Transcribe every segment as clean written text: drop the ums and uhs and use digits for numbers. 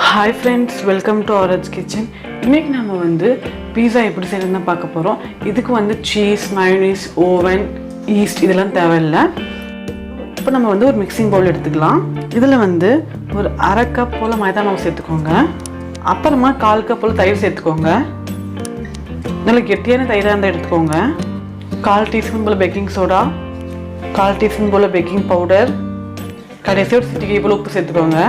Hi friends, welcome to orange kitchen. இன்றைக்கி நம்ம பீஸா எப்படி செய்யறதுன்னு பார்க்க போகிறோம். இதுக்கு சீஸ், மயோனீஸ், ஓவன், ஈஸ்ட் இதெல்லாம் தேவையில்லை. இப்போ நம்ம ஒரு மிக்சிங் பவுல் எடுத்துக்கலாம். இதில் ஒரு அரை கப் போல் மைதா மாவு சேர்த்துக்கோங்க. அப்புறமா 1/4 கப் போல் தயிர் சேர்த்துக்கோங்க. நல்லா கெட்டியான தயிராக இருந்தால் எடுத்துக்கோங்க. 1/4 டீஸ்பூன் போல் பேக்கிங் சோடா, 1/4 டீஸ்பூன் போல் பேக்கிங் பவுடர், கடைசி ஒரு சிட்டிகை போல் உப்பு சேர்த்துக்கோங்க.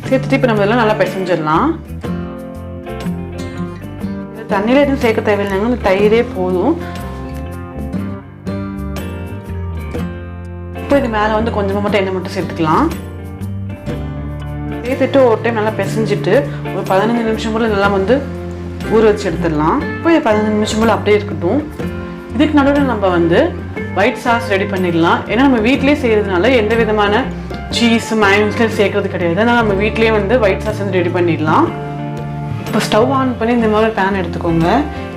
சேர்த்துட்டு இப்போ நம்ம இதெல்லாம் நல்லா பிசைஞ்சிடலாம். தண்ணியில் எதுவும் சேர்க்க தேவையில்லைங்க, இந்த தயிரே போதும். இப்போ இது மேலே கொஞ்சமாக மட்டும் எண்ணெய் மட்டும் சேர்த்துக்கலாம். சேர்த்துட்டு ஒரு டைம் நல்லா பிசைஞ்சிட்டு ஒரு 15 நிமிஷம் போல் நல்லா ஊற வச்சு எடுத்துடலாம். இப்போ இது 15 நிமிஷம் போல் அப்படியே இருக்கட்டும். இதுக்கு நடுவில் நம்ம ஒயிட் சாஸ் ரெடி பண்ணிடலாம். ஏன்னா நம்ம வீட்டிலேயே செய்கிறதுனால எந்த விதமான சீஸ், மயோனீஸ்லாம் சேர்க்கறது கிடையாது. அதனால் நம்ம வீட்லேயே ஒயிட் சாஸ் ரெடி பண்ணிடலாம். இப்போ ஸ்டவ் ஆன் பண்ணி இந்த மாதிரி பேன் எடுத்துக்கோங்க.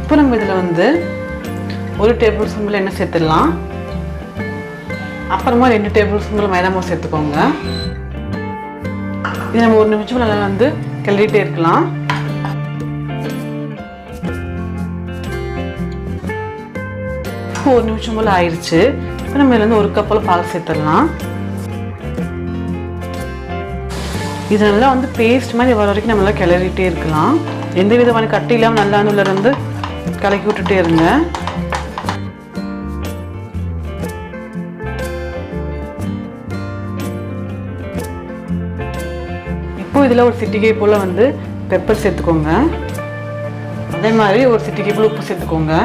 இப்போ நம்ம இதில் 1 டேபிள் ஸ்பூன் எண்ணெய் சேர்த்துடலாம். அப்புறமா 2 டேபிள் ஸ்பூன் மைதா மாவு சேர்த்துக்கோங்க. இது நம்ம 1 நிமிஷம் நல்லா கிளறிட்டே இருக்கலாம். இப்போ 1 நிமிஷம் போல் ஆயிடுச்சு. இப்போ நம்ம இதில் 1 கப் போல் பால் சேர்த்துடலாம். இது நல்லா பேஸ்ட் மாதிரி வர வரைக்கும் நம்ம கிளறிட்டே இருக்கலாம். எந்த விதமான கட்டி இல்லாமல் நல்லா உள்ள கலக்கி விட்டுட்டே இருங்க. இப்போ இதில் ஒரு சிட்டிகை போல் பெப்பர் சேர்த்துக்கோங்க. அதே மாதிரி ஒரு சிட்டிகை போல் உப்பு சேர்த்துக்கோங்க.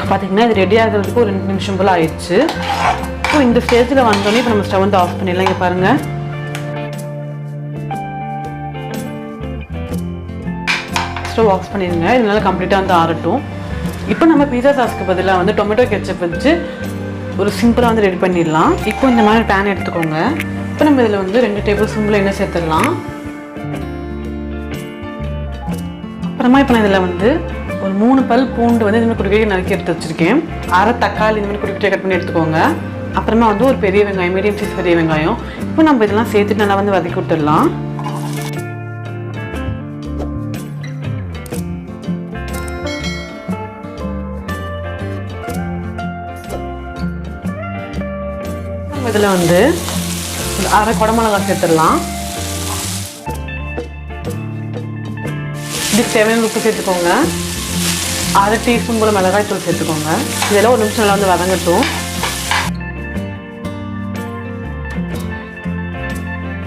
பார்த்தீங்கன்னா இது ரெடி ஆகிறதுக்கு ஒரு 2 நிமிஷம் போல் ஆயிடுச்சு. இப்போ இந்த ஸ்டேஜில் வந்தோடனே இப்போ நம்ம ஸ்டவ் ஆஃப் பண்ணிடலாம். இங்கே பாருங்கள், ஸ்டவ் ஆஃப் பண்ணிடுங்க. இதனால கம்ப்ளீட்டாக ஆறட்டும். இப்போ நம்ம பீஸா சாஸ்க்கு பதிலாக டொமேட்டோ கெச்சப் வச்சு ஒரு சிம்பிளாக ரெடி பண்ணிடலாம். இப்போ இந்த மாதிரி பேன் எடுத்துக்கோங்க. இப்போ நம்ம இதில் 2 டேபிள் ஸ்பூன் எண்ணெய் சேர்த்துடலாம். அப்புறமா இப்போ நான் இதில் ஒரு 3 பல் பூண்டு இந்த மாதிரி குறுக்கிய நறுக்கி எடுத்து வச்சுருக்கேன். அரை தக்காளி இந்த மாதிரி குறுக்கிய கட் பண்ணி எடுத்துக்கோங்க. அப்புறமா ஒரு பெரிய வெங்காயம், மீடியம் சைஸ் பெரிய வெங்காயம். இப்போ நம்ம இதெல்லாம் சேர்த்துட்டு நல்லா வதக்கி விட்டுடலாம். நம்ம இதில் ஒரு அரை குடமிளகாய் சேர்த்துடலாம். இதுக்கு தேவையான உப்பு சேர்த்துக்கோங்க. அரை டீஸ்பூன் போல் மிளகாய் தூள் சேர்த்துக்கோங்க. இதெல்லாம் 1 நிமிஷம் நல்லா வதங்கட்டும்.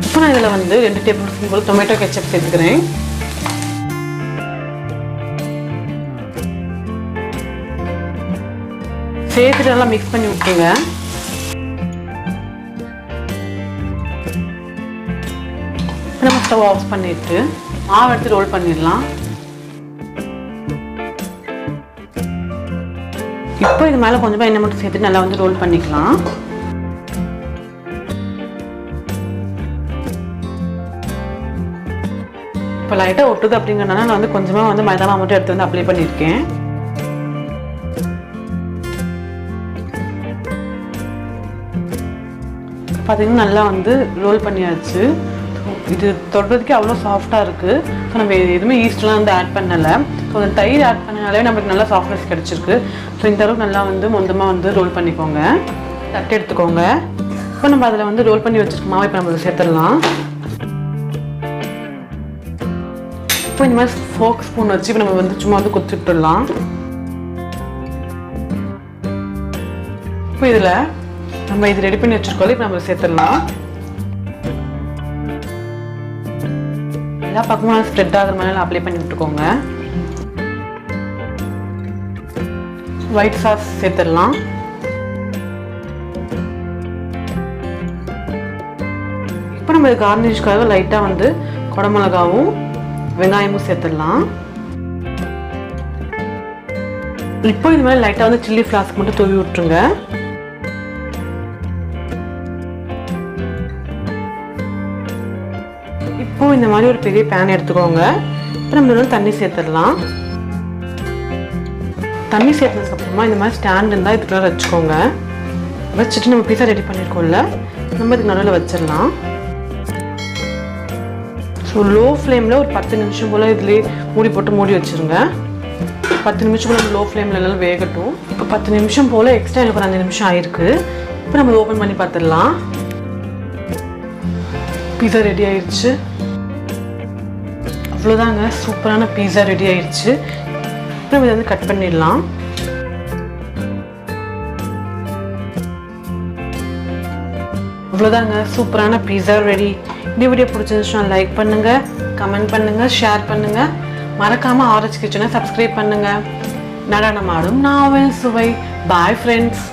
இப்போ நான் இதில் 2 டேபிள் ஸ்பூன் போல் டொமேட்டோ கெச்சப் சேர்த்துக்கிறேன். சேர்த்துட்டு நல்லா மிக்ஸ் பண்ணி விட்டுருங்க. நம்ம ஸ்டவ் ஆஃப் பண்ணிட்டு மாவு எடுத்து ரோல் பண்ணிடலாம். இப்போ இது மேலே கொஞ்சமாக எண்ணெய் மட்டும் சேர்த்துட்டு நல்லா ரோல் பண்ணிக்கலாம். இப்போ லைட்டாக ஒட்டுது அப்படிங்கிறனால நான் கொஞ்சமாக மைதா மாவு மட்டும் எடுத்து அப்ளை பண்ணியிருக்கேன். பார்த்தீங்கன்னா நல்லா ரோல் பண்ணியாச்சு. இது தொடுறதுக்கு அவ்வளோ சாஃப்டாக இருக்குது. ஸோ நம்ம எதுவுமே ஈஸ்ட்லாம் ஆட் பண்ணலை. ஸோ அந்த தயிர் ஆட் பண்ணனாலே நம்மளுக்கு நல்லா சாஃப்ட்னஸ் கிடச்சிருக்கு. ஸோ இந்த அளவுக்கு நல்லா மொத்தமாக ரோல் பண்ணிக்கோங்க. தட்டு எடுத்துக்கோங்க. இப்போ நம்ம அதில் ரோல் பண்ணி வச்சுருக்க மாவை இப்போ நம்ம சேர்த்துடலாம். இப்போ இந்த மாதிரி ஃபோக் ஸ்பூன் வச்சு இப்போ நம்ம சும்மா கொத்தி விட்டுடலாம். இப்போ இதில் நம்ம இது ரெடி பண்ணி வச்சுருக்கோம். இப்போ நம்ம சேர்த்துடலாம். எல்லா பக்கமும் ஸ்ப்ரெட் ஆகிற மாதிரி அப்ளை பண்ணி விட்டுக்கோங்க. ஒயிட் சாஸ் சேர்த்துடலாம். இப்போ நம்ம கார்னிஷ்காக லைட்டாக குடமிளகாவும் வெங்காயமும் சேர்த்துடலாம். இப்போ இது மாதிரி லைட்டாக சில்லி ஃப்ளாக்ஸ் மட்டும் தூவி விட்டுருங்க. இப்போ இந்த மாதிரி ஒரு பெரிய பேன் எடுத்துக்கோங்க. இப்போ நம்ம தண்ணி சேர்த்துடலாம். தண்ணி சேர்த்ததுக்கப்புறமா இந்த மாதிரி ஸ்டாண்ட் இருந்தால் இதுக்குள்ளே வச்சுக்கோங்க. வச்சுட்டு நம்ம பீஸா ரெடி பண்ணியிருக்கோம்ல, நம்ம இதுக்கு நடுவில் வச்சிடலாம். ஸோ லோ ஃப்ளேமில் ஒரு 10 நிமிஷம் போல் இதுலேயே மூடி போட்டு மூடி வச்சுருங்க. 10 நிமிஷம் போல் லோ ஃப்ளேமில் எல்லாம் வேகட்டும். இப்போ 10 நிமிஷம் போல் எக்ஸ்ட்ரா எனக்கு ஒரு 5 நிமிஷம் ஆயிருக்கு. இப்போ நம்ம ஓப்பன் பண்ணி பார்த்துடலாம். பீஸா ரெடி ஆயிடுச்சு. அவ்வளோதாங்க, சூப்பரான பீஸா ரெடி ஆயிடுச்சு. இப்போ நம்ம இதை வந்து கட் பண்ணிடலாம். அவ்வளோதாங்க, சூப்பரான பீஸா ரெடி. இந்த வீடியோ பிடிச்சிருந்துச்சுன்னா லைக் பண்ணுங்கள், கமெண்ட் பண்ணுங்கள், ஷேர் பண்ணுங்கள். மறக்காமல் ஆரஞ்ச் கிச்சனை சப்ஸ்கிரைப் பண்ணுங்கள். நடனமாடும் நாவல் சுவை. Bye friends.